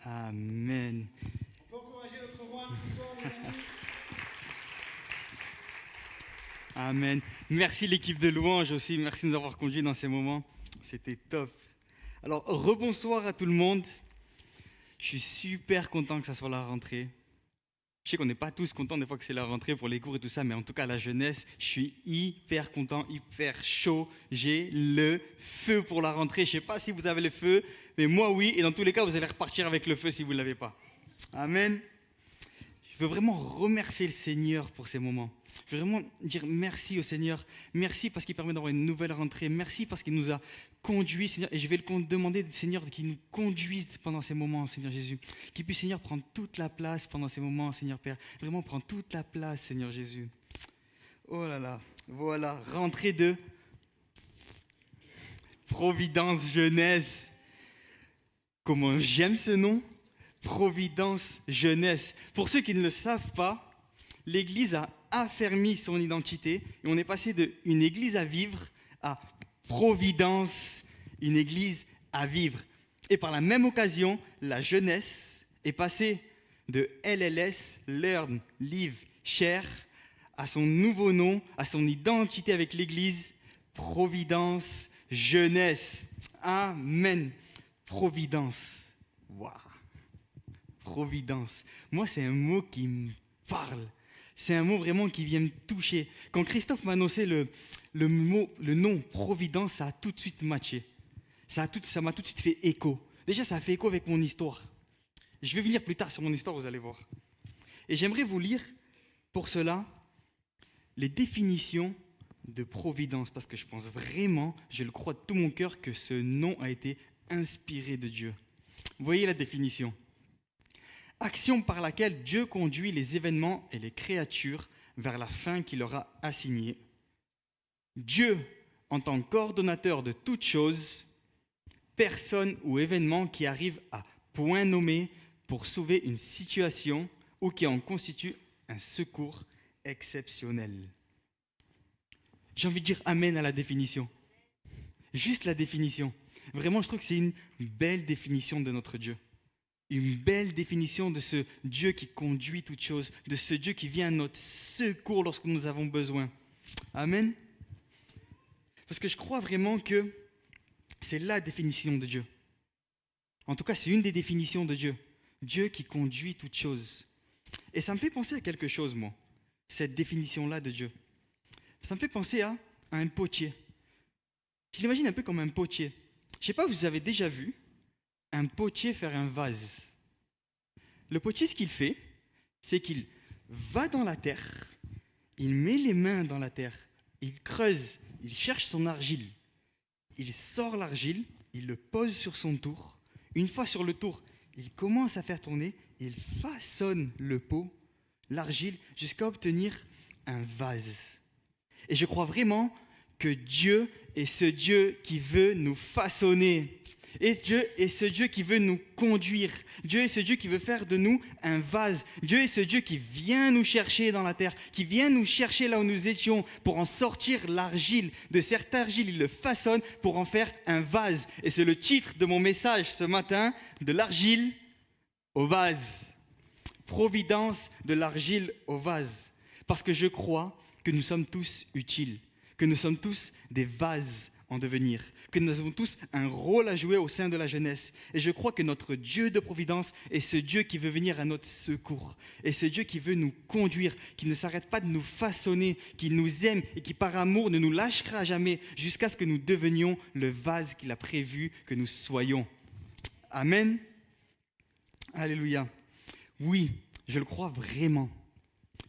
Amen. On peut encourager notre roi ce soir, les amis. Amen. Merci l'équipe de louange aussi. Merci de nous avoir conduits dans ces moments. C'était top. Alors, rebonsoir à tout le monde. Je suis super content que ça soit la rentrée. Je sais qu'on n'est pas tous contents des fois que c'est la rentrée pour les cours et tout ça, mais en tout cas, la jeunesse, je suis hyper content, hyper chaud. J'ai le feu pour la rentrée. Je ne sais pas si vous avez le feu, mais moi, oui. Et dans tous les cas, vous allez repartir avec le feu si vous ne l'avez pas. Amen. Je veux vraiment remercier le Seigneur pour ces moments. Je veux vraiment dire merci au Seigneur. Merci parce qu'il permet d'avoir une nouvelle rentrée. Merci parce qu'il nous a conduits, Seigneur. Et je vais le demander, Seigneur, qu'il nous conduise pendant ces moments, Seigneur Jésus. Qu'il puisse, Seigneur, prendre toute la place pendant ces moments, Seigneur Père. Vraiment prendre toute la place, Seigneur Jésus. Oh là là, voilà, rentrée de Providence Jeunesse. Comment j'aime ce nom, Providence Jeunesse. Pour ceux qui ne le savent pas, l'Église a affermi son identité et on est passé d'une Église à vivre à Providence, une Église à vivre. Et par la même occasion, la jeunesse est passée de LLS, Learn, Live, Share, à son nouveau nom, à son identité avec l'Église, Providence Jeunesse. Amen. Providence. Waouh. Providence. Moi, c'est un mot qui me parle. C'est un mot vraiment qui vient me toucher. Quand Christophe m'a annoncé le nom Providence, ça a tout de suite matché. Ça m'a tout de suite fait écho. Déjà, ça a fait écho avec mon histoire. Je vais venir plus tard sur mon histoire, vous allez voir. Et j'aimerais vous lire, pour cela, les définitions de Providence, parce que je pense vraiment, je le crois de tout mon cœur, que ce nom a été inspiré de Dieu. Vous voyez la définition. Action par laquelle Dieu conduit les événements et les créatures vers la fin qu'il leur a assignée. Dieu, en tant que coordonnateur de toutes choses, personne ou événement qui arrive à point nommé pour sauver une situation ou qui en constitue un secours exceptionnel. J'ai envie de dire amen à la définition. Juste la définition. Vraiment, je trouve que c'est une belle définition de notre Dieu. Une belle définition de ce Dieu qui conduit toutes choses, de ce Dieu qui vient à notre secours lorsque nous avons besoin. Amen. Parce que je crois vraiment que c'est la définition de Dieu. En tout cas, c'est une des définitions de Dieu. Dieu qui conduit toutes choses. Et ça me fait penser à quelque chose, moi, cette définition-là de Dieu. Ça me fait penser à un potier. Je l'imagine un peu comme un potier. Je ne sais pas, vous avez déjà vu un potier faire un vase. Le potier, ce qu'il fait, c'est qu'il va dans la terre, il met les mains dans la terre, il creuse, il cherche son argile, il sort l'argile, il le pose sur son tour. Une fois sur le tour, il commence à faire tourner, il façonne le pot, l'argile, jusqu'à obtenir un vase. Et je crois vraiment que Dieu est ce Dieu qui veut nous façonner. Et Dieu est ce Dieu qui veut nous conduire. Dieu est ce Dieu qui veut faire de nous un vase. Dieu est ce Dieu qui vient nous chercher dans la terre, qui vient nous chercher là où nous étions pour en sortir l'argile. De cette argile, il le façonne pour en faire un vase. Et c'est le titre de mon message ce matin, de l'argile au vase. Providence de l'argile au vase. Parce que je crois que nous sommes tous utiles, que nous sommes tous des vases en devenir, que nous avons tous un rôle à jouer au sein de la jeunesse. Et je crois que notre Dieu de providence est ce Dieu qui veut venir à notre secours, et ce Dieu qui veut nous conduire, qui ne s'arrête pas de nous façonner, qui nous aime et qui par amour ne nous lâchera jamais jusqu'à ce que nous devenions le vase qu'il a prévu que nous soyons. Amen. Alléluia. Oui, je le crois vraiment,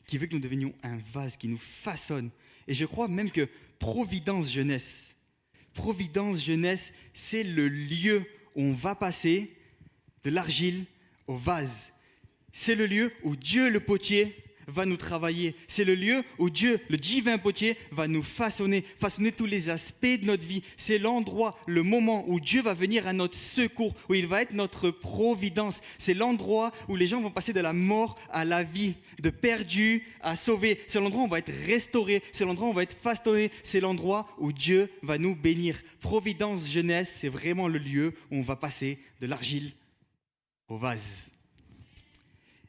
qu'il veut que nous devenions un vase, qui nous façonne. Et je crois même que Providence Jeunesse, c'est le lieu où on va passer de l'argile au vase. C'est le lieu où Dieu, le potier, va nous travailler. C'est le lieu où Dieu, le divin potier, va nous façonner tous les aspects de notre vie. C'est l'endroit, le moment où Dieu va venir à notre secours, où il va être notre providence. C'est l'endroit où les gens vont passer de la mort à la vie, de perdu à sauvé. C'est l'endroit où on va être restauré. C'est l'endroit où on va être façonné. C'est l'endroit où Dieu va nous bénir. Providence Jeunesse, c'est vraiment le lieu où on va passer de l'argile au vase.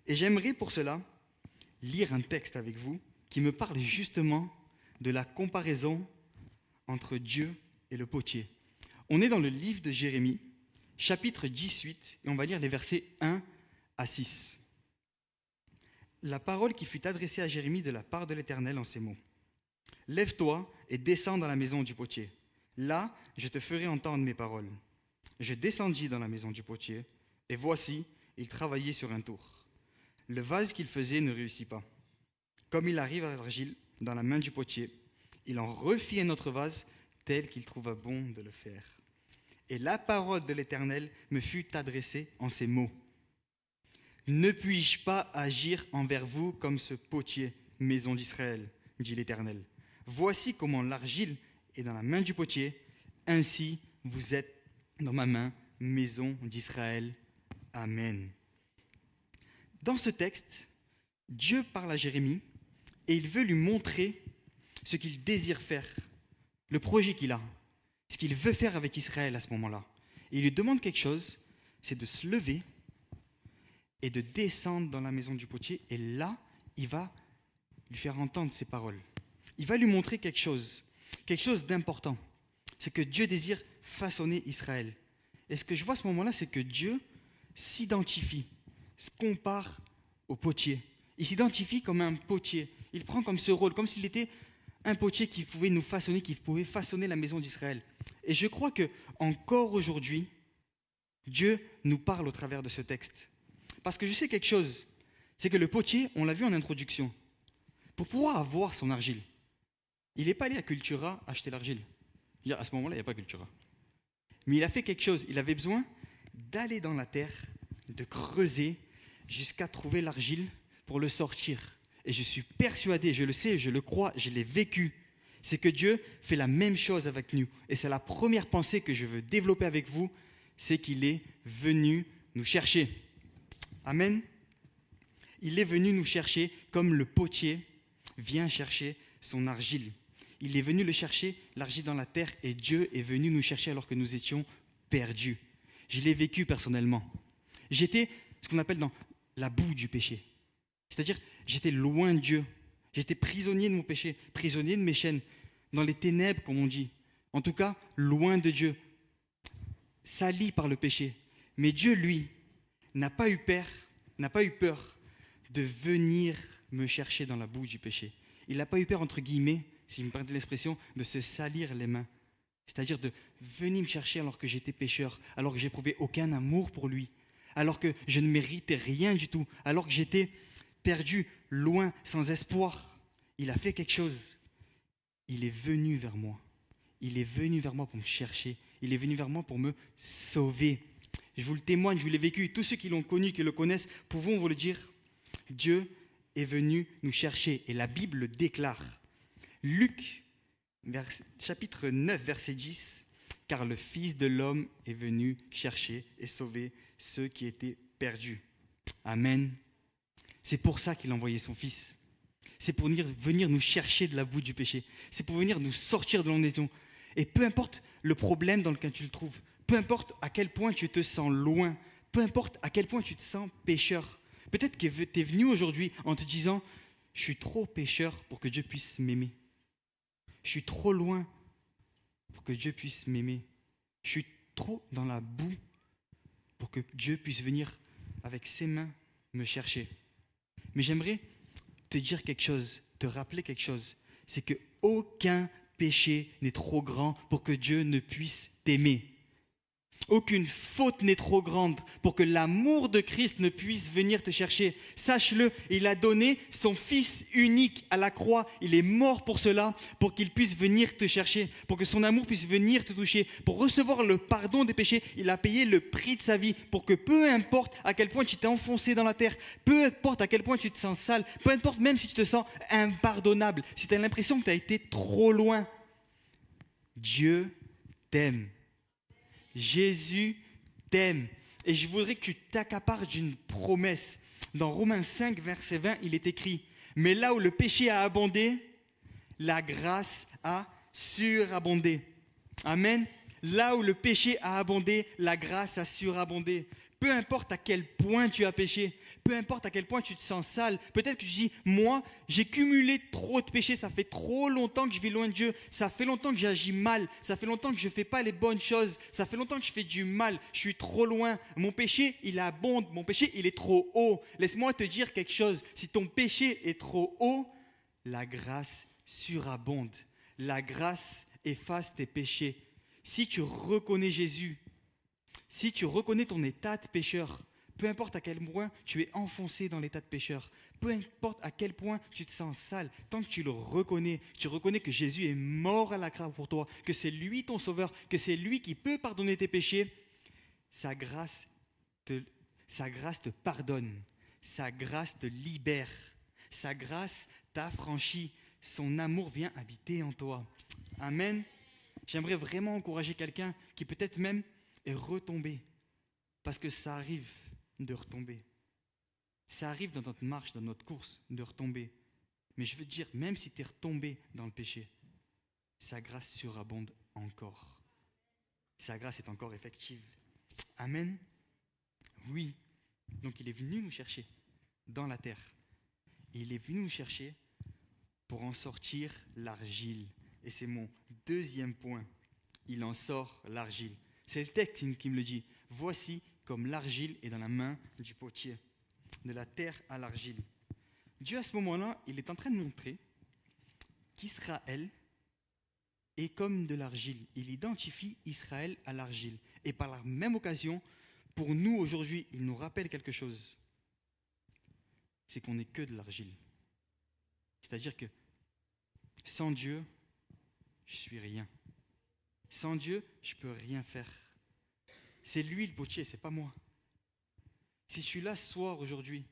Et j'aimerais pour cela lire un texte avec vous qui me parle justement de la comparaison entre Dieu et le potier. On est dans le livre de Jérémie, chapitre 18, et on va lire les versets 1 à 6. La parole qui fut adressée à Jérémie de la part de l'Éternel en ces mots. « Lève-toi et descends dans la maison du potier. Là, je te ferai entendre mes paroles. » Je descendis dans la maison du potier, et voici, il travaillait sur un tour. Le vase qu'il faisait ne réussit pas. Comme il arrive à l'argile dans la main du potier, il en refit un autre vase tel qu'il trouva bon de le faire. Et la parole de l'Éternel me fut adressée en ces mots. Ne puis-je pas agir envers vous comme ce potier, maison d'Israël, dit l'Éternel. Voici comment l'argile est dans la main du potier, ainsi vous êtes dans ma main, maison d'Israël. Amen. Dans ce texte, Dieu parle à Jérémie et il veut lui montrer ce qu'il désire faire, le projet qu'il a, ce qu'il veut faire avec Israël à ce moment-là. Et il lui demande quelque chose, c'est de se lever et de descendre dans la maison du potier. Et là, il va lui faire entendre ses paroles. Il va lui montrer quelque chose d'important. C'est que Dieu désire façonner Israël. Et ce que je vois à ce moment-là, c'est que Dieu s'identifie, se compare au potier. Il s'identifie comme un potier. Il prend comme ce rôle, comme s'il était un potier qui pouvait nous façonner, qui pouvait façonner la maison d'Israël. Et je crois que encore aujourd'hui, Dieu nous parle au travers de ce texte. Parce que je sais quelque chose, c'est que le potier, on l'a vu en introduction, pour pouvoir avoir son argile, il n'est pas allé à Cultura acheter l'argile. À ce moment-là, il n'y a pas Cultura. Mais il a fait quelque chose, il avait besoin d'aller dans la terre, de creuser jusqu'à trouver l'argile pour le sortir. Et je suis persuadé, je le sais, je le crois, je l'ai vécu, c'est que Dieu fait la même chose avec nous. Et c'est la première pensée que je veux développer avec vous, c'est qu'il est venu nous chercher. Amen. Il est venu nous chercher comme le potier vient chercher son argile. Il est venu le chercher, l'argile dans la terre, et Dieu est venu nous chercher alors que nous étions perdus. Je l'ai vécu personnellement. J'étais ce qu'on appelle dans la boue du péché. C'est-à-dire, j'étais loin de Dieu. J'étais prisonnier de mon péché, prisonnier de mes chaînes, dans les ténèbres, comme on dit. En tout cas, loin de Dieu, sali par le péché. Mais Dieu, lui, n'a pas eu peur de venir me chercher dans la boue du péché. Il n'a pas eu peur, entre guillemets, si vous me permettez l'expression, de se salir les mains. C'est-à-dire de venir me chercher alors que j'étais pécheur, alors que j'éprouvais aucun amour pour lui, alors que je ne méritais rien du tout, alors que j'étais perdu, loin, sans espoir. Il a fait quelque chose. Il est venu vers moi. Il est venu vers moi pour me chercher. Il est venu vers moi pour me sauver. Je vous le témoigne, je vous l'ai vécu. Tous ceux qui l'ont connu, qui le connaissent, pouvons vous le dire. Dieu est venu nous chercher. Et la Bible le déclare. Luc, chapitre 9, verset 10. Car le Fils de l'homme est venu chercher et sauver ceux qui étaient perdus. Amen. C'est pour ça qu'il a envoyé son Fils. C'est pour venir nous chercher de la boue du péché. C'est pour venir nous sortir de l'on étions. Et peu importe le problème dans lequel tu le trouves, peu importe à quel point tu te sens loin, peu importe à quel point tu te sens pécheur. Peut-être que tu es venu aujourd'hui en te disant « Je suis trop pécheur pour que Dieu puisse m'aimer. Je suis trop loin pour que Dieu puisse m'aimer. Je suis trop dans la boue pour que Dieu puisse venir avec ses mains me chercher. » Mais j'aimerais te dire quelque chose, te rappeler quelque chose. C'est qu'aucun péché n'est trop grand pour que Dieu ne puisse t'aimer. Aucune faute n'est trop grande pour que l'amour de Christ ne puisse venir te chercher. Sache-le, il a donné son Fils unique à la croix. Il est mort pour cela, pour qu'il puisse venir te chercher, pour que son amour puisse venir te toucher. Pour recevoir le pardon des péchés, il a payé le prix de sa vie pour que peu importe à quel point tu t'es enfoncé dans la terre, peu importe à quel point tu te sens sale, peu importe même si tu te sens impardonnable, si tu as l'impression que tu as été trop loin, Dieu t'aime. Jésus t'aime. Et je voudrais que tu t'accapares d'une promesse. Dans Romains 5, verset 20, il est écrit « Mais là où le péché a abondé, la grâce a surabondé. » Amen. Là où le péché a abondé, la grâce a surabondé. Peu importe à quel point tu as péché, peu importe à quel point tu te sens sale, peut-être que tu dis, moi, j'ai cumulé trop de péchés, ça fait trop longtemps que je vis loin de Dieu, ça fait longtemps que j'agis mal, ça fait longtemps que je ne fais pas les bonnes choses, ça fait longtemps que je fais du mal, je suis trop loin, mon péché, il abonde, mon péché, il est trop haut. Laisse-moi te dire quelque chose, si ton péché est trop haut, la grâce surabonde, la grâce efface tes péchés. Si tu reconnais Jésus, si tu reconnais ton état de pécheur, peu importe à quel point tu es enfoncé dans l'état de pécheur, peu importe à quel point tu te sens sale, tant que tu le reconnais, tu reconnais que Jésus est mort à la croix pour toi, que c'est lui ton sauveur, que c'est lui qui peut pardonner tes péchés, sa grâce te pardonne, sa grâce te libère, sa grâce t'affranchit, son amour vient habiter en toi. Amen. J'aimerais vraiment encourager quelqu'un qui peut-être même est retombé, parce que ça arrive de retomber. Ça arrive dans notre marche, dans notre course, de retomber. Mais je veux te dire, même si tu es retombé dans le péché, sa grâce surabonde encore. Sa grâce est encore effective. Amen. Oui. Donc il est venu nous chercher dans la terre. Il est venu nous chercher pour en sortir l'argile. Et c'est mon deuxième point. Il en sort l'argile. C'est le texte qui me le dit. Voici comme l'argile est dans la main du potier, de la terre à l'argile. Dieu, à ce moment-là, il est en train de montrer qu'Israël est comme de l'argile. Il identifie Israël à l'argile. Et par la même occasion, pour nous aujourd'hui, il nous rappelle quelque chose. C'est qu'on n'est que de l'argile. C'est-à-dire que sans Dieu, je suis rien. Sans Dieu, je ne peux rien faire. C'est lui le potier, c'est pas moi. Si je suis là ce soir aujourd'hui,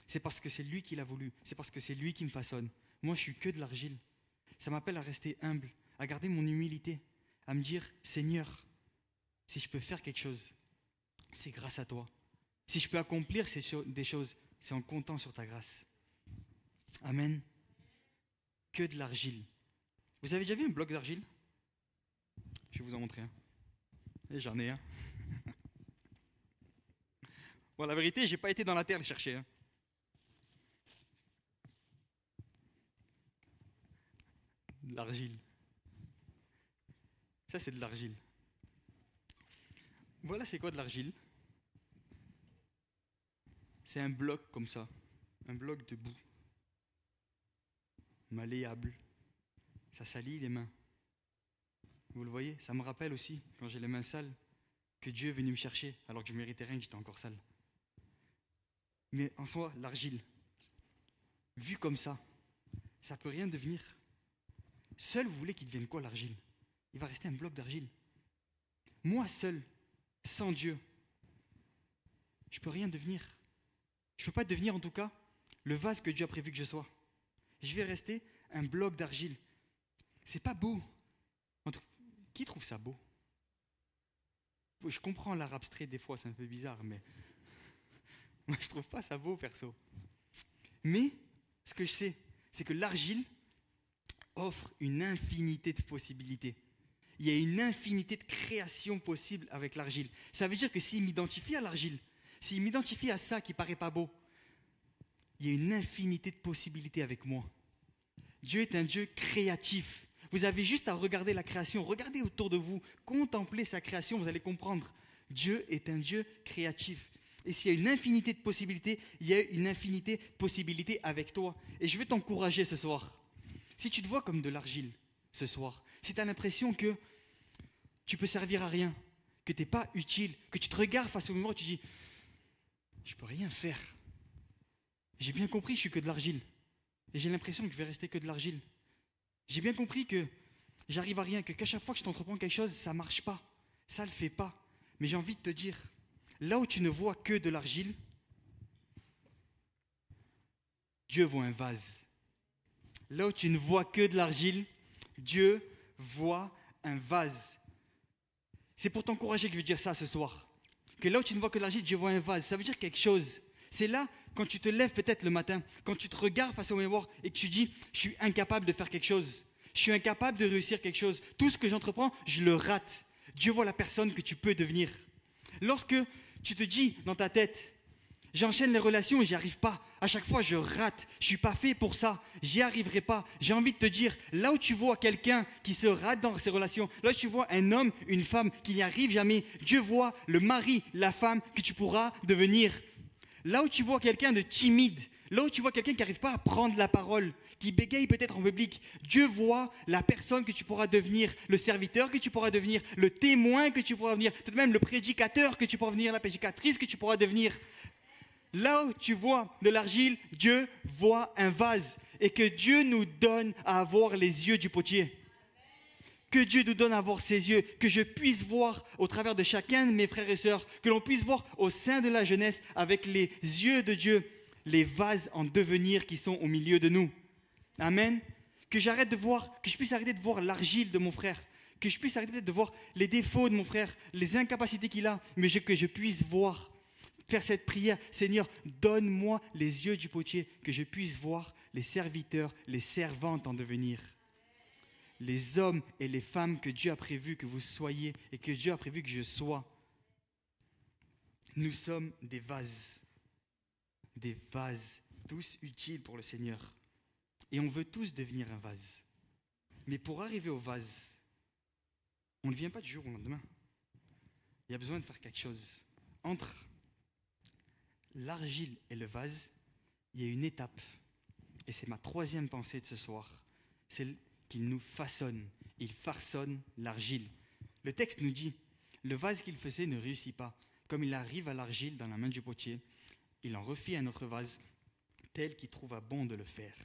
c'est parce que c'est lui qui l'a voulu, c'est parce que c'est lui qui me façonne. Moi, je suis que de l'argile. Ça m'appelle à rester humble, à garder mon humilité, à me dire, Seigneur, si je peux faire quelque chose, c'est grâce à toi. Si je peux accomplir des choses, c'est en comptant sur ta grâce. Amen. Que de l'argile. Vous avez déjà vu un bloc d'argile? Je vais vous en montrer un. Et j'en ai un. Bon, la vérité, je n'ai pas été dans la terre le chercher. De l'argile. Ça, c'est de l'argile. Voilà, c'est quoi de l'argile? C'est un bloc comme ça. Un bloc de boue. Malléable. Ça salit les mains. Vous le voyez? Ça me rappelle aussi, quand j'ai les mains sales, que Dieu est venu me chercher, alors que je ne méritais rien, que j'étais encore sale. Mais en soi, l'argile, vu comme ça ne peut rien devenir. Seul, vous voulez qu'il devienne quoi l'argile? Il va rester un bloc d'argile. Moi seul, sans Dieu, je ne peux rien devenir. Je ne peux pas devenir en tout cas le vase que Dieu a prévu que je sois. Je vais rester un bloc d'argile. C'est pas beau. Qui trouve ça beau? Je comprends l'art abstrait des fois, c'est un peu bizarre, mais moi je trouve pas ça beau perso. Mais ce que je sais, c'est que l'argile offre une infinité de possibilités. Il y a une infinité de créations possibles avec l'argile. Ça veut dire que s'il m'identifie à l'argile, s'il m'identifie à ça qui paraît pas beau, il y a une infinité de possibilités avec moi. Dieu est un Dieu créatif. Vous avez juste à regarder la création, regardez autour de vous, contemplez sa création, vous allez comprendre. Dieu est un Dieu créatif. Et s'il y a une infinité de possibilités, il y a une infinité de possibilités avec toi. Et je veux t'encourager ce soir. Si tu te vois comme de l'argile ce soir, si tu as l'impression que tu peux servir à rien, que tu n'es pas utile, que tu te regardes face au miroir et tu dis « je ne peux rien faire ». J'ai bien compris, je suis que de l'argile. Et j'ai l'impression que je vais rester que de l'argile. J'ai bien compris que j'arrive à rien, qu'à chaque fois que je t'entreprends quelque chose, ça ne marche pas, ça ne le fait pas. Mais j'ai envie de te dire, là où tu ne vois que de l'argile, Dieu voit un vase. Là où tu ne vois que de l'argile, Dieu voit un vase. C'est pour t'encourager que je veux dire ça ce soir. Que là où tu ne vois que de l'argile, Dieu voit un vase. Ça veut dire quelque chose. C'est là, quand tu te lèves peut-être le matin, quand tu te regardes face au miroir et que tu dis « je suis incapable de faire quelque chose, je suis incapable de réussir quelque chose, tout ce que j'entreprends, je le rate ». Dieu voit la personne que tu peux devenir. Lorsque tu te dis dans ta tête, j'enchaîne les relations et j'y arrive pas. À chaque fois, je rate. Je suis pas fait pour ça. J'y arriverai pas. J'ai envie de te dire, là où tu vois quelqu'un qui se rate dans ses relations, là où tu vois un homme, une femme qui n'y arrive jamais, Dieu voit le mari, la femme que tu pourras devenir. Là où tu vois quelqu'un de timide, là où tu vois quelqu'un qui n'arrive pas à prendre la parole, qui bégaye peut-être en public, Dieu voit la personne que tu pourras devenir, le serviteur que tu pourras devenir, le témoin que tu pourras devenir, peut-être même le prédicateur que tu pourras devenir, la prédicatrice que tu pourras devenir. Là où tu vois de l'argile, Dieu voit un vase et que Dieu nous donne à avoir les yeux du potier. Que Dieu nous donne à voir ses yeux, que je puisse voir au travers de chacun de mes frères et sœurs, que l'on puisse voir au sein de la jeunesse avec les yeux de Dieu, les vases en devenir qui sont au milieu de nous. Amen. Que je puisse arrêter de voir l'argile de mon frère, que je puisse arrêter de voir les défauts de mon frère, les incapacités qu'il a, mais que je puisse voir, faire cette prière, Seigneur, donne-moi les yeux du potier, que je puisse voir les serviteurs, les servantes en devenir. Les hommes et les femmes que Dieu a prévu que vous soyez et que Dieu a prévu que je sois. Nous sommes des vases, tous utiles pour le Seigneur. Et on veut tous devenir un vase. Mais pour arriver au vase, on ne vient pas du jour au lendemain. Il y a besoin de faire quelque chose. Entre l'argile et le vase, il y a une étape. Et c'est ma troisième pensée de ce soir. C'est qu'il nous façonne. Il façonne l'argile. Le texte nous dit, le vase qu'il faisait ne réussit pas. Comme il arrive à l'argile dans la main du potier, il en refit un autre vase, tel qu'il trouva bon de le faire.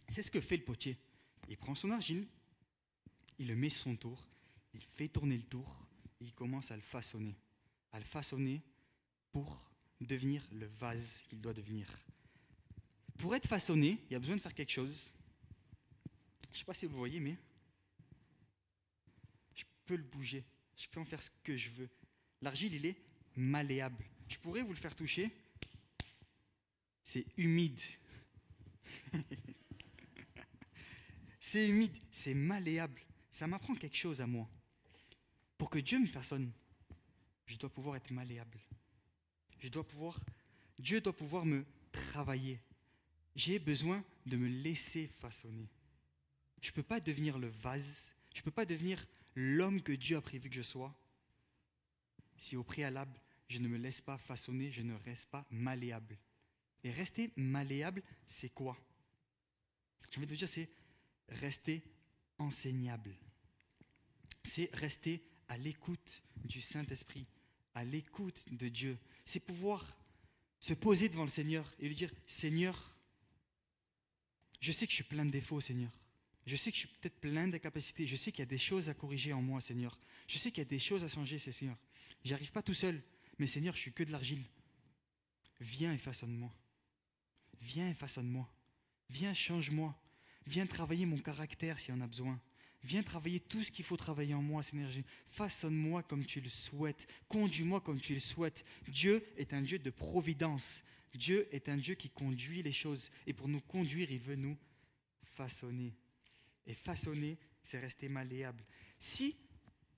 C'est ce que fait le potier. Il prend son argile, il le met sur son tour, il fait tourner le tour, et il commence à le façonner. À le façonner pour devenir le vase qu'il doit devenir. Pour être façonné, il y a besoin de faire quelque chose. Je ne sais pas si vous le voyez, mais je peux le bouger. Je peux en faire ce que je veux. L'argile, il est malléable. Je pourrais vous le faire toucher. C'est humide. C'est humide, c'est malléable. Ça m'apprend quelque chose à moi. Pour que Dieu me façonne, je dois pouvoir être malléable. Dieu doit pouvoir me travailler. J'ai besoin de me laisser façonner. Je ne peux pas devenir le vase, je ne peux pas devenir l'homme que Dieu a prévu que je sois si au préalable, je ne me laisse pas façonner, je ne reste pas malléable. Et rester malléable, c'est quoi? J'ai envie de vous dire, c'est rester enseignable. C'est rester à l'écoute du Saint-Esprit, à l'écoute de Dieu. C'est pouvoir se poser devant le Seigneur et lui dire, Seigneur, je sais que je suis plein de défauts, Seigneur. Je sais que je suis peut-être plein d'incapacités. Je sais qu'il y a des choses à corriger en moi, Seigneur. Je sais qu'il y a des choses à changer, Seigneur. J'y arrive pas tout seul, mais Seigneur, je suis que de l'argile. Viens et façonne-moi. Viens et façonne-moi. Viens, change-moi. Viens travailler mon caractère s'il y en a besoin. Viens travailler tout ce qu'il faut travailler en moi, Seigneur. Façonne-moi comme tu le souhaites. Conduis-moi comme tu le souhaites. Dieu est un Dieu de providence. Dieu est un Dieu qui conduit les choses. Et pour nous conduire, il veut nous façonner. Et façonner, c'est rester malléable. Si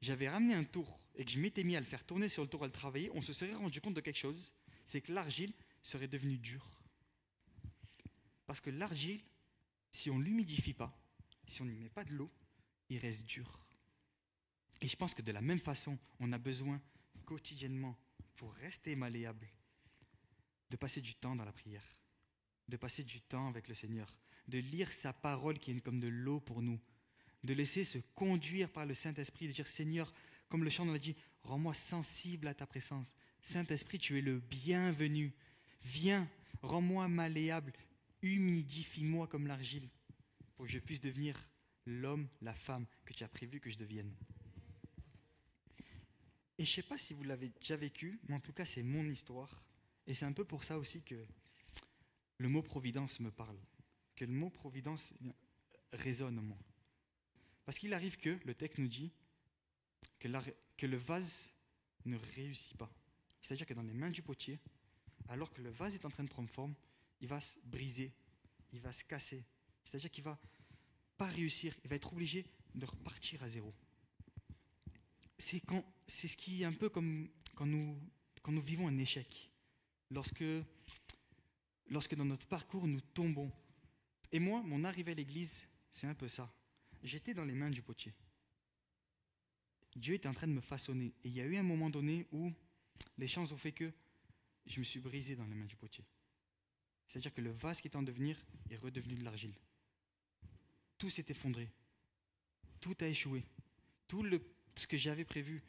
j'avais ramené un tour et que je m'étais mis à le faire tourner sur le tour, à le travailler, on se serait rendu compte de quelque chose, c'est que l'argile serait devenue dure. Parce que l'argile, si on ne l'humidifie pas, si on n'y met pas de l'eau, il reste dur. Et je pense que de la même façon, on a besoin quotidiennement, pour rester malléable, de passer du temps dans la prière, de passer du temps avec le Seigneur, de lire sa parole qui est comme de l'eau pour nous, de laisser se conduire par le Saint-Esprit, de dire Seigneur, comme le chant nous l'a dit, rends-moi sensible à ta présence. Saint-Esprit, tu es le bienvenu. Viens, rends-moi malléable, humidifie-moi comme l'argile, pour que je puisse devenir l'homme, la femme que tu as prévu que je devienne. Et je ne sais pas si vous l'avez déjà vécu, mais en tout cas, c'est mon histoire. Et c'est un peu pour ça aussi que le mot providence me parle, que le mot providence résonne en moi. Parce qu'il arrive que, le texte nous dit, que le vase ne réussit pas. C'est-à-dire que dans les mains du potier, alors que le vase est en train de prendre forme, il va se briser, il va se casser. C'est-à-dire qu'il ne va pas réussir, il va être obligé de repartir à zéro. c'est ce qui est un peu comme quand nous vivons un échec. Lorsque dans notre parcours, nous tombons. Et moi, mon arrivée à l'église, c'est un peu ça. J'étais dans les mains du potier. Dieu était en train de me façonner. Et il y a eu un moment donné où les chances ont fait que je me suis brisé dans les mains du potier. C'est-à-dire que le vase qui était en devenir est redevenu de l'argile. Tout s'est effondré. Tout a échoué. Tout ce que j'avais prévu,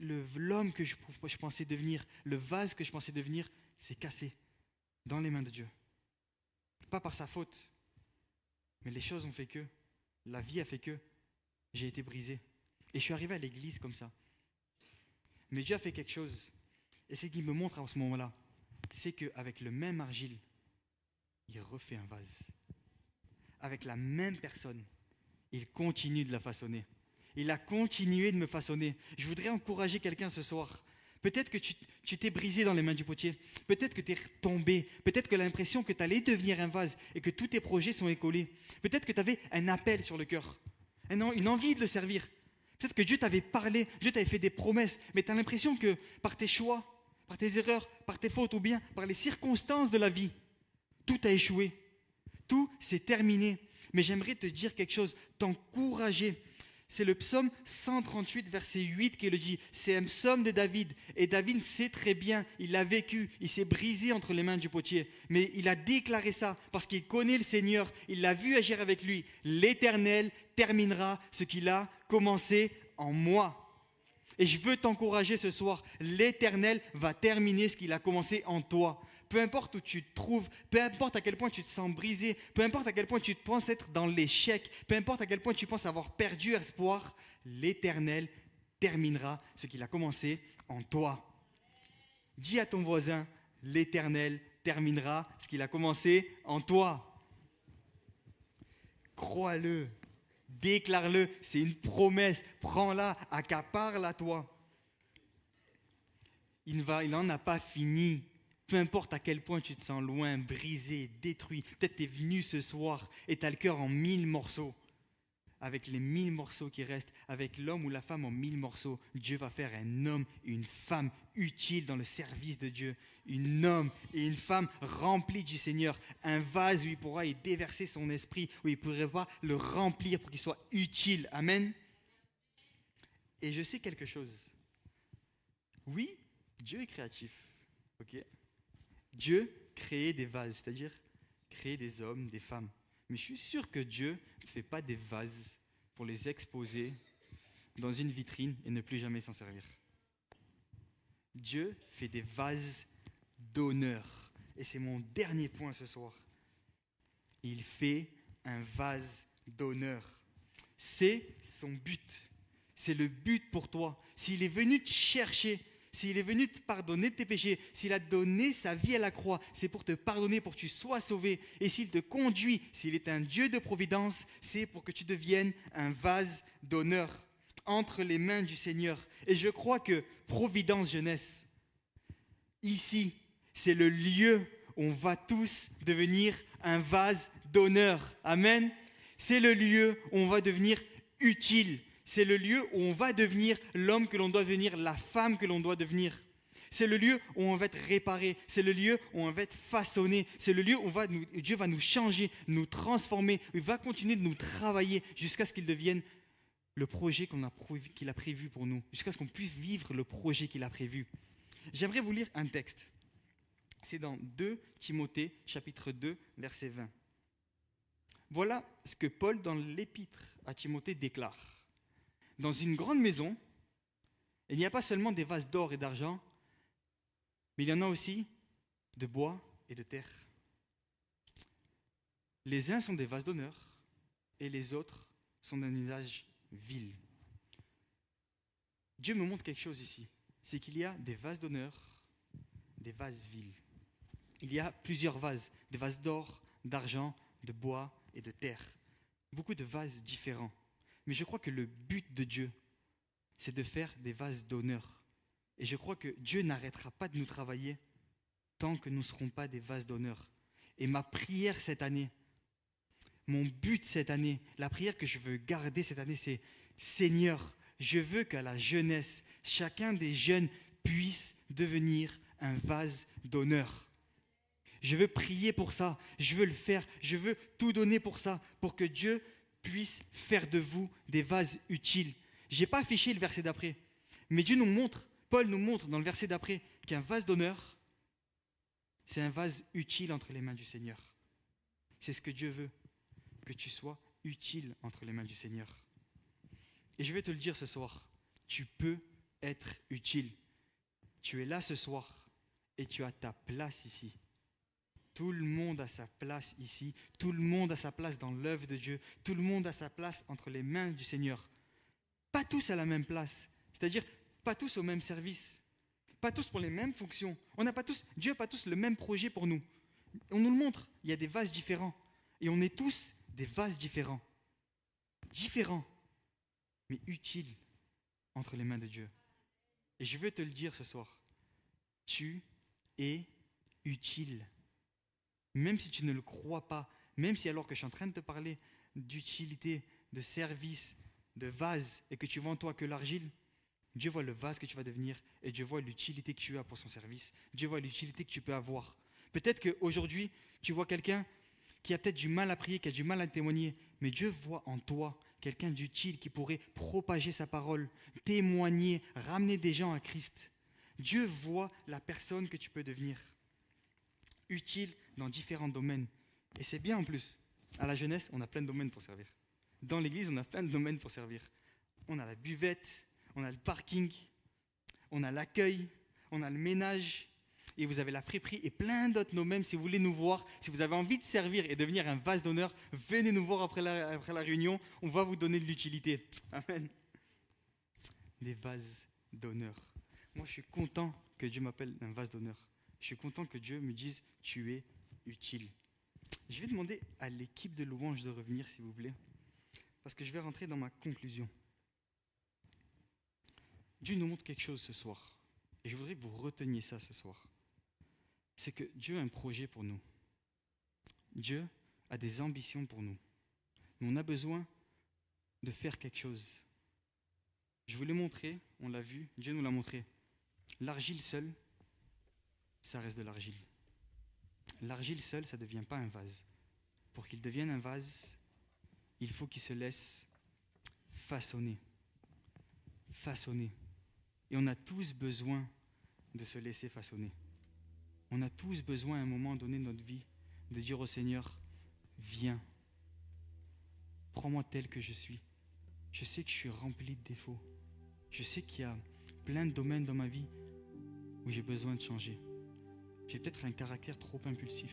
l'homme que je pensais devenir, le vase que je pensais devenir, s'est cassé dans les mains de Dieu. Pas par sa faute, mais les choses ont fait que, la vie a fait que, j'ai été brisé. Et je suis arrivé à l'église comme ça. Mais Dieu a fait quelque chose, et c'est qu'il me montre à ce moment-là, c'est qu'avec le même argile, il refait un vase. Avec la même personne, il continue de la façonner. Il a continué de me façonner. Je voudrais encourager quelqu'un ce soir. Peut-être que tu t'es brisé dans les mains du potier. Peut-être que tu es tombé. Peut-être que tu as l'impression que tu allais devenir un vase et que tous tes projets sont écolés. Peut-être que tu avais un appel sur le cœur, une envie de le servir. Peut-être que Dieu t'avait parlé, Dieu t'avait fait des promesses, mais tu as l'impression que par tes choix, par tes erreurs, par tes fautes ou bien par les circonstances de la vie, tout a échoué. Tout s'est terminé. Mais j'aimerais te dire quelque chose, t'encourager. C'est le psaume 138, verset 8 qui le dit. C'est un psaume de David. Et David sait très bien, il l'a vécu, il s'est brisé entre les mains du potier. Mais il a déclaré ça parce qu'il connaît le Seigneur, il l'a vu agir avec lui. L'Éternel terminera ce qu'il a commencé en moi. Et je veux t'encourager ce soir, l'Éternel va terminer ce qu'il a commencé en toi. Peu importe où tu te trouves, peu importe à quel point tu te sens brisé, peu importe à quel point tu te penses être dans l'échec, peu importe à quel point tu penses avoir perdu espoir, l'Éternel terminera ce qu'il a commencé en toi. Dis à ton voisin, l'Éternel terminera ce qu'il a commencé en toi. Crois-le, déclare-le, c'est une promesse, prends-la, accapare-la à toi. Il n'en a pas fini. Peu importe à quel point tu te sens loin, brisé, détruit. Peut-être tu es venu ce soir et tu as le cœur en 1000 morceaux. Avec les 1000 morceaux qui restent, avec l'homme ou la femme en 1000 morceaux, Dieu va faire un homme et une femme utiles dans le service de Dieu. Un homme et une femme remplis du Seigneur. Un vase où il pourra y déverser son esprit, où il pourra le remplir pour qu'il soit utile. Amen. Et je sais quelque chose. Oui, Dieu est créatif. Ok. Dieu créait des vases, c'est-à-dire créer des hommes, des femmes. Mais je suis sûr que Dieu ne fait pas des vases pour les exposer dans une vitrine et ne plus jamais s'en servir. Dieu fait des vases d'honneur. Et c'est mon dernier point ce soir. Il fait un vase d'honneur. C'est son but. C'est le but pour toi. S'il est venu te chercher, s'il est venu te pardonner de tes péchés, s'il a donné sa vie à la croix, c'est pour te pardonner, pour que tu sois sauvé. Et s'il te conduit, s'il est un Dieu de providence, c'est pour que tu deviennes un vase d'honneur entre les mains du Seigneur. Et je crois que Providence Jeunesse, ici, c'est le lieu où on va tous devenir un vase d'honneur. Amen. C'est le lieu où on va devenir utile. C'est le lieu où on va devenir l'homme que l'on doit devenir, la femme que l'on doit devenir. C'est le lieu où on va être réparé. C'est le lieu où on va être façonné. C'est le lieu où Dieu va nous changer, nous transformer. Il va continuer de nous travailler jusqu'à ce qu'il devienne le projet qu'il a prévu pour nous. Jusqu'à ce qu'on puisse vivre le projet qu'il a prévu. J'aimerais vous lire un texte. C'est dans 2 Timothée, chapitre 2, verset 20. Voilà ce que Paul, dans l'épître à Timothée, déclare. Dans une grande maison, il n'y a pas seulement des vases d'or et d'argent, mais il y en a aussi de bois et de terre. Les uns sont des vases d'honneur et les autres sont d'un usage vil. Dieu me montre quelque chose ici, c'est qu'il y a des vases d'honneur, des vases vils. Il y a plusieurs vases, des vases d'or, d'argent, de bois et de terre. Beaucoup de vases différents. Mais je crois que le but de Dieu, c'est de faire des vases d'honneur. Et je crois que Dieu n'arrêtera pas de nous travailler tant que nous ne serons pas des vases d'honneur. Et ma prière cette année, mon but cette année, la prière que je veux garder cette année, c'est « Seigneur, Je veux qu'à la jeunesse, chacun des jeunes puisse devenir un vase d'honneur. Je veux prier pour ça, je veux le faire, je veux tout donner pour ça, pour que Dieu puisse faire de vous des vases utiles. Je n'ai pas affiché le verset d'après, mais Dieu nous montre, Paul nous montre dans le verset d'après qu'un vase d'honneur, c'est un vase utile entre les mains du Seigneur. C'est ce que Dieu veut, que tu sois utile entre les mains du Seigneur. Et je vais te le dire ce soir, tu peux être utile. Tu es là ce soir et tu as ta place ici. Tout le monde a sa place ici. Tout le monde a sa place dans l'œuvre de Dieu. Tout le monde a sa place entre les mains du Seigneur. Pas tous à la même place. C'est-à-dire, pas tous au même service. Pas tous pour les mêmes fonctions. Dieu n'a pas tous le même projet pour nous. On nous le montre. Il y a des vases différents. Et on est tous des vases différents. Différents, mais utiles entre les mains de Dieu. Et je veux te le dire ce soir. Tu es utile. Même si tu ne le crois pas, même si alors que je suis en train de te parler d'utilité, de service, de vase, et que tu vois en toi que l'argile, Dieu voit le vase que tu vas devenir et Dieu voit l'utilité que tu as pour son service. Dieu voit l'utilité que tu peux avoir. Peut-être qu'aujourd'hui, tu vois quelqu'un qui a peut-être du mal à prier, qui a du mal à témoigner, mais Dieu voit en toi quelqu'un d'utile qui pourrait propager sa parole, témoigner, ramener des gens à Christ. Dieu voit la personne que tu peux devenir. Utile dans différents domaines. Et c'est bien en plus. À la jeunesse, on a plein de domaines pour servir. Dans l'église, on a plein de domaines pour servir. On a la buvette, on a le parking, on a l'accueil, on a le ménage, et vous avez la friperie et plein d'autres domaines. Si vous voulez nous voir, si vous avez envie de servir et devenir un vase d'honneur, venez nous voir après la réunion, on va vous donner de l'utilité. Amen. Des vases d'honneur. Moi, je suis content que Dieu m'appelle un vase d'honneur. Je suis content que Dieu me dise « tu es utile ». Je vais demander à l'équipe de louange de revenir, s'il vous plaît, parce que je vais rentrer dans ma conclusion. Dieu nous montre quelque chose ce soir, et je voudrais que vous reteniez ça ce soir. C'est que Dieu a un projet pour nous. Dieu a des ambitions pour nous. Mais on a besoin de faire quelque chose. Je vous l'ai montré, on l'a vu, Dieu nous l'a montré. L'argile seule, ça reste de l'argile. L'argile seule, ça ne devient pas un vase. Pour qu'il devienne un vase, il faut qu'il se laisse façonner. Façonner. Et on a tous besoin de se laisser façonner. On a tous besoin à un moment donné de notre vie de dire au Seigneur, viens, prends-moi tel que je suis. Je sais que je suis rempli de défauts. Je sais qu'il y a plein de domaines dans ma vie où j'ai besoin de changer. J'ai peut-être un caractère trop impulsif.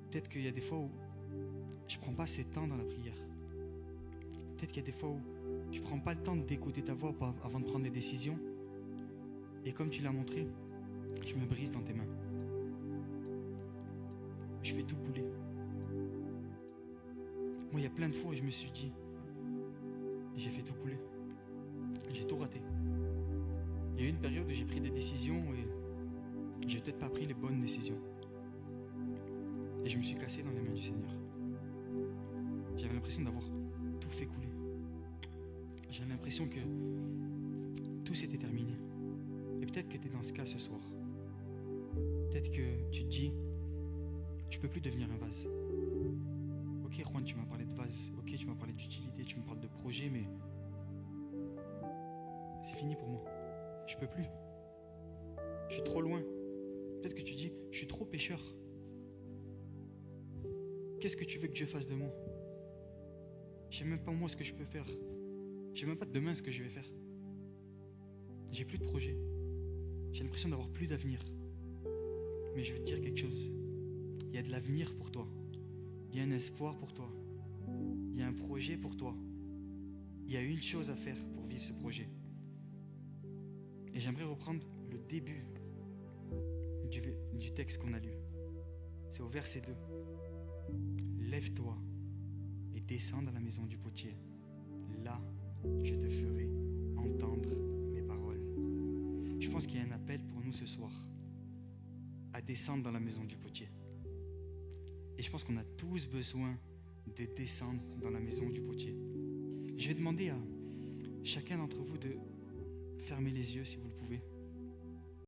Peut-être qu'il y a des fois où je ne prends pas assez de temps dans la prière. Peut-être qu'il y a des fois où je ne prends pas le temps d'écouter ta voix avant de prendre des décisions. Et comme tu l'as montré, je me brise dans tes mains. Je fais tout couler. Moi, il y a plein de fois où je me suis dit, j'ai fait tout couler. J'ai tout raté. Il y a eu une période où j'ai pris des décisions et j'ai peut-être pas pris les bonnes décisions. Et je me suis cassé dans les mains du Seigneur. J'avais l'impression d'avoir tout fait couler. J'avais l'impression que tout s'était terminé. Et peut-être que tu es dans ce cas ce soir. Peut-être que tu te dis, tu ne peux plus devenir un vase. Ok, Juan, tu m'as parlé de vase. Ok, tu m'as parlé d'utilité, tu me parles de projet, mais c'est fini pour moi. Je ne peux plus. Je suis trop loin. Peut-être que tu dis, je suis trop pécheur. Qu'est-ce que tu veux que Dieu fasse de moi? Je ne sais même pas moi ce que je peux faire. Je ne sais même pas demain ce que je vais faire. J'ai plus de projet. J'ai l'impression d'avoir plus d'avenir. Mais je vais te dire quelque chose. Il y a de l'avenir pour toi. Il y a un espoir pour toi. Il y a un projet pour toi. Il y a une chose à faire pour vivre ce projet. Et j'aimerais reprendre le début du texte qu'on a lu. C'est au verset 2. Lève-toi et descends dans la maison du potier. Là, je te ferai entendre mes paroles. Je pense qu'il y a un appel pour nous ce soir à descendre dans la maison du potier. Et je pense qu'on a tous besoin de descendre dans la maison du potier. Je vais demander chacun d'entre vous de fermer les yeux si vous le pouvez.